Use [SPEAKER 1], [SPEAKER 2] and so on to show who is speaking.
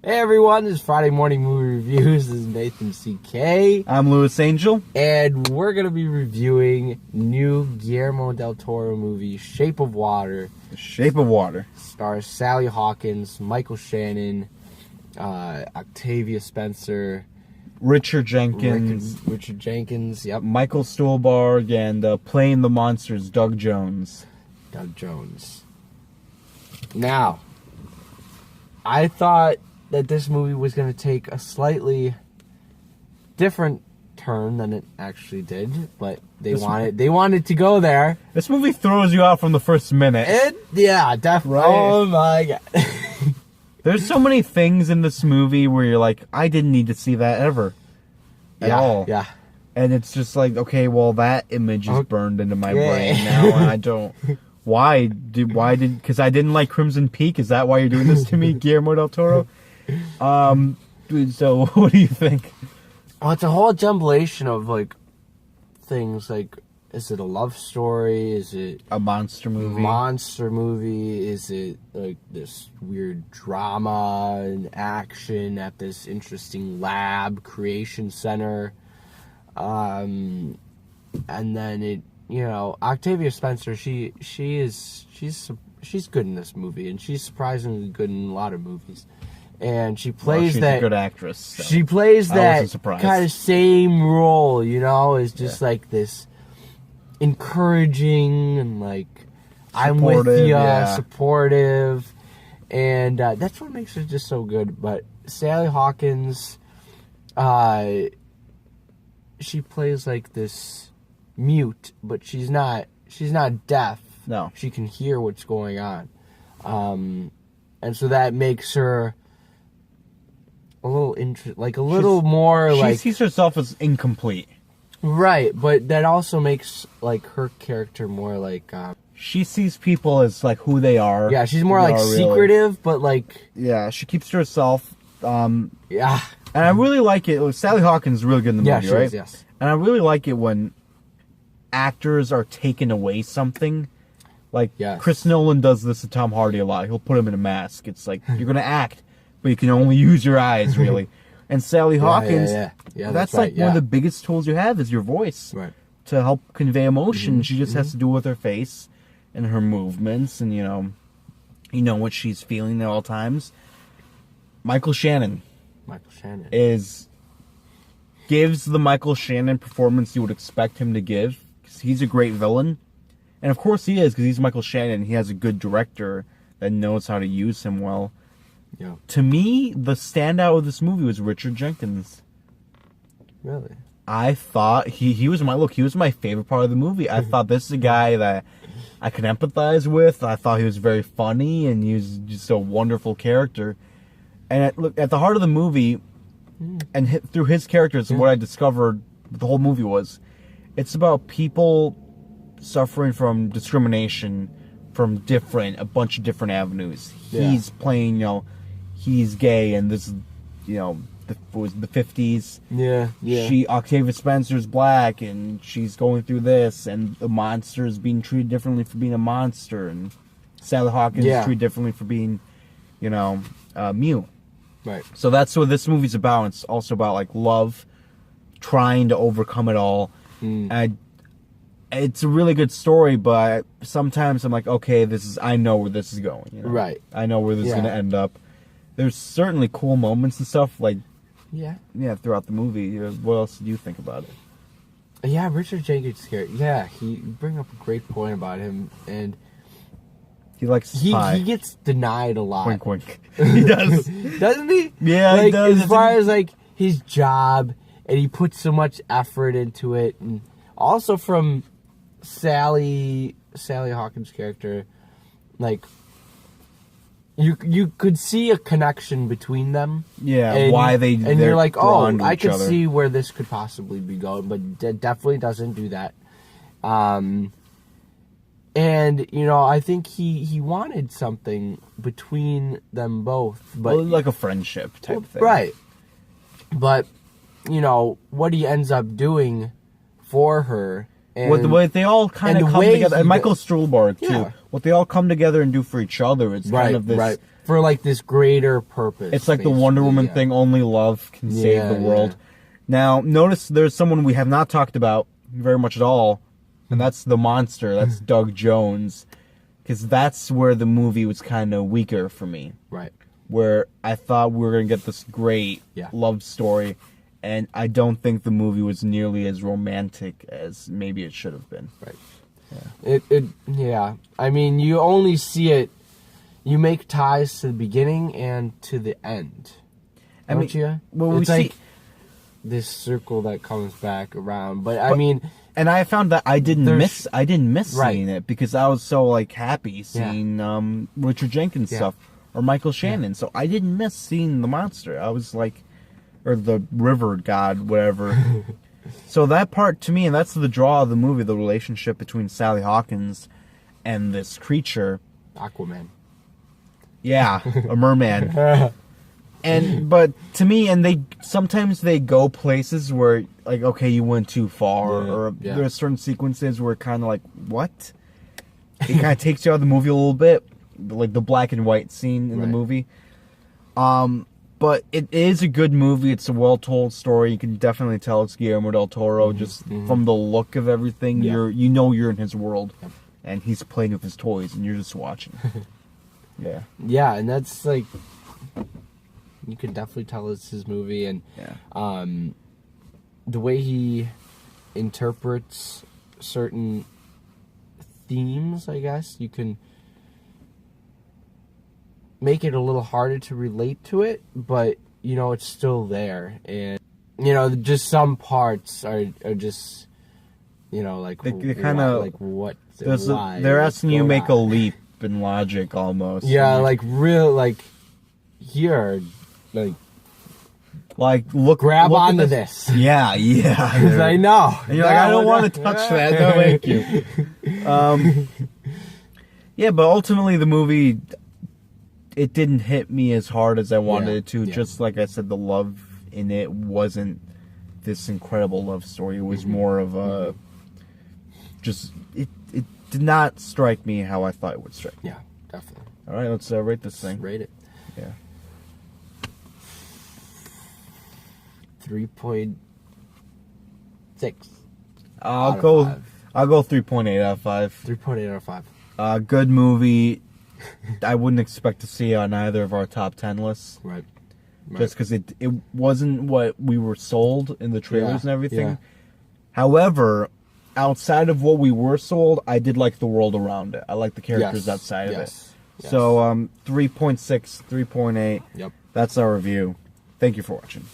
[SPEAKER 1] Hey everyone, this is Friday Morning Movie Reviews. This is Nathan CK.
[SPEAKER 2] I'm Louis Angel.
[SPEAKER 1] And we're going to be reviewing new Guillermo del Toro movie, Shape of Water.
[SPEAKER 2] The Shape of Water.
[SPEAKER 1] Stars Sally Hawkins, Michael Shannon, Octavia Spencer,
[SPEAKER 2] Richard Jenkins.
[SPEAKER 1] Richard Jenkins, yep.
[SPEAKER 2] Michael Stuhlbarg, and playing the monsters, Doug Jones.
[SPEAKER 1] Doug Jones. Now, I thought that this movie was going to take a slightly different turn than it actually did, but they wanted to go there.
[SPEAKER 2] This movie throws you out from the first minute.
[SPEAKER 1] Yeah, definitely.
[SPEAKER 2] Right.
[SPEAKER 1] Oh my god.
[SPEAKER 2] There's so many things in this movie where you're like, I didn't need to see that ever. At all.
[SPEAKER 1] Yeah.
[SPEAKER 2] And it's just like, okay, well, that image is burned into my brain now, and I don't... Because I didn't like Crimson Peak? Is that why you're doing this to me, Guillermo del Toro? So what do you think?
[SPEAKER 1] Well, it's a whole jumbulation of like things like, is it a love story? Is it
[SPEAKER 2] a monster movie?
[SPEAKER 1] Is it like this weird drama and action at this interesting lab creation center? And then it, Octavia Spencer, she's good in this movie, and she's surprisingly good in a lot of movies. And she plays
[SPEAKER 2] she's a good actress. So
[SPEAKER 1] she plays that
[SPEAKER 2] surprised.
[SPEAKER 1] kind of same role, is just like this encouraging and like I'm with you, supportive, and that's what makes her just so good. But Sally Hawkins, she plays like this mute, but she's not deaf.
[SPEAKER 2] No,
[SPEAKER 1] she can hear what's going on, and so that makes her a little more
[SPEAKER 2] she
[SPEAKER 1] like
[SPEAKER 2] she sees herself as incomplete.
[SPEAKER 1] Right, but that also makes like her character more like
[SPEAKER 2] she sees people as like who they are.
[SPEAKER 1] Yeah, she's more like secretive, really. But like
[SPEAKER 2] she keeps to herself.
[SPEAKER 1] Yeah,
[SPEAKER 2] and I really like it. Sally Hawkins is really good in the movie, right?
[SPEAKER 1] Is, yes.
[SPEAKER 2] And I really like it when actors are taking away something. Like Chris Nolan does this to Tom Hardy a lot. He'll put him in a mask. It's like you're gonna act, but you can only use your eyes, really. And Sally Hawkins, that's like one of the biggest tools you have is your voice to help convey emotion. Mm-hmm. She just has to do it with her face and her movements, and you know what she's feeling at all times. Michael Shannon gives the Michael Shannon performance you would expect him to give. 'Cause he's a great villain, and of course he is because he's Michael Shannon. He has a good director that knows how to use him well. Yeah. To me, the standout of this movie was Richard Jenkins.
[SPEAKER 1] Really?
[SPEAKER 2] I thought he was my favorite part of the movie. I thought this is a guy that I could empathize with. I thought he was very funny, and he was just a wonderful character. And at the heart of the movie, and through his characters, what I discovered the whole movie was, it's about people suffering from discrimination from a bunch of different avenues. He's playing, he's gay, and this is, the 50s. Yeah. Octavia Spencer's black, and she's going through this, and the monster is being treated differently for being a monster, and Sally Hawkins is treated differently for being, mute.
[SPEAKER 1] Right.
[SPEAKER 2] So that's what this movie's about. It's also about like love, trying to overcome it all. And it's a really good story, but sometimes I'm like, okay, I know where this is going.
[SPEAKER 1] Right.
[SPEAKER 2] I know where this is going to end up. There's certainly cool moments and stuff like throughout the movie. What else do you think about it?
[SPEAKER 1] Yeah, Richard Jenkins' character. Yeah, you bring up a great point about him, and
[SPEAKER 2] he likes pie.
[SPEAKER 1] He gets denied a lot.
[SPEAKER 2] Wink, wink. He does,
[SPEAKER 1] doesn't he?
[SPEAKER 2] Yeah, he does.
[SPEAKER 1] As far as like his job, and he puts so much effort into it, and also from Sally Hawkins' character, like you could see a connection between them.
[SPEAKER 2] Yeah,
[SPEAKER 1] and you're like, I could
[SPEAKER 2] other.
[SPEAKER 1] see where this could possibly be going, but it definitely doesn't do that. And I think he wanted something between them both, but
[SPEAKER 2] like a friendship type thing,
[SPEAKER 1] right? But what he ends up doing for her. And
[SPEAKER 2] what they all kind of come together, and Michael Stuhlbarg too.
[SPEAKER 1] Yeah.
[SPEAKER 2] What they all come together and do for each other, it's kind of this
[SPEAKER 1] for like this greater purpose.
[SPEAKER 2] It's like the Wonder
[SPEAKER 1] basically,
[SPEAKER 2] Woman
[SPEAKER 1] yeah.
[SPEAKER 2] thing, only love can save
[SPEAKER 1] Yeah,
[SPEAKER 2] the world.
[SPEAKER 1] yeah.
[SPEAKER 2] Now, notice there's someone we have not talked about very much at all, and that's the monster. That's Doug Jones. Because that's where the movie was kind of weaker for me.
[SPEAKER 1] Right.
[SPEAKER 2] Where I thought we were going to get this great love story, and I don't think the movie was nearly as romantic as maybe it should have been.
[SPEAKER 1] Right. Yeah. I mean, you only see it. You make ties to the beginning and to the end. Don't you?
[SPEAKER 2] Well,
[SPEAKER 1] it's like this circle that comes back around. But I mean,
[SPEAKER 2] and I found that I didn't miss
[SPEAKER 1] Right.
[SPEAKER 2] seeing it because I was so like happy seeing Richard Jenkins stuff or Michael Shannon. So I didn't miss seeing the monster. I was like, or the river god, whatever. So that part to me, and that's the draw of the movie, the relationship between Sally Hawkins and this creature.
[SPEAKER 1] Aquaman.
[SPEAKER 2] Yeah, a merman. But to me, and they sometimes they go places where like, okay, you went too far, or there are certain sequences where kind of like, what? It kind of takes you out of the movie a little bit, like the black and white scene in the movie. But it is a good movie. It's a well-told story. You can definitely tell it's Guillermo del Toro just from the look of everything. You're in his world, and he's playing with his toys, and you're just watching.
[SPEAKER 1] Yeah, and that's like, you can definitely tell it's his movie, and the way he interprets certain themes, I guess, you can make it a little harder to relate to it, but, you know, it's still there, and, you know, just some parts are just, you know, like,
[SPEAKER 2] they kind of,
[SPEAKER 1] like, what,
[SPEAKER 2] why? They're asking you to make a leap in logic, almost.
[SPEAKER 1] Yeah, like, real, like, here, like look onto this.
[SPEAKER 2] Yeah.
[SPEAKER 1] Because I know.
[SPEAKER 2] And you're like, I don't want to touch that. No, thank you. Yeah, but ultimately the movie, it didn't hit me as hard as I wanted it to. Just like I said, the love in it wasn't this incredible love story. It was more of a just it did not strike me how I thought it would strike.
[SPEAKER 1] Yeah, definitely.
[SPEAKER 2] All right, let's rate this thing.
[SPEAKER 1] Rate it.
[SPEAKER 2] Yeah.
[SPEAKER 1] 3.6.
[SPEAKER 2] I'll go 3.8 out of 5.
[SPEAKER 1] 3.8 out of 5.
[SPEAKER 2] Good movie. I wouldn't expect to see on either of our top 10 lists.
[SPEAKER 1] Right.
[SPEAKER 2] Just because it wasn't what we were sold in the trailers and everything.
[SPEAKER 1] Yeah.
[SPEAKER 2] However, outside of what we were sold, I did like the world around it. I like the characters outside of it.
[SPEAKER 1] Yes.
[SPEAKER 2] So 3.6, 3.8.
[SPEAKER 1] Yep.
[SPEAKER 2] That's our review. Thank you for watching.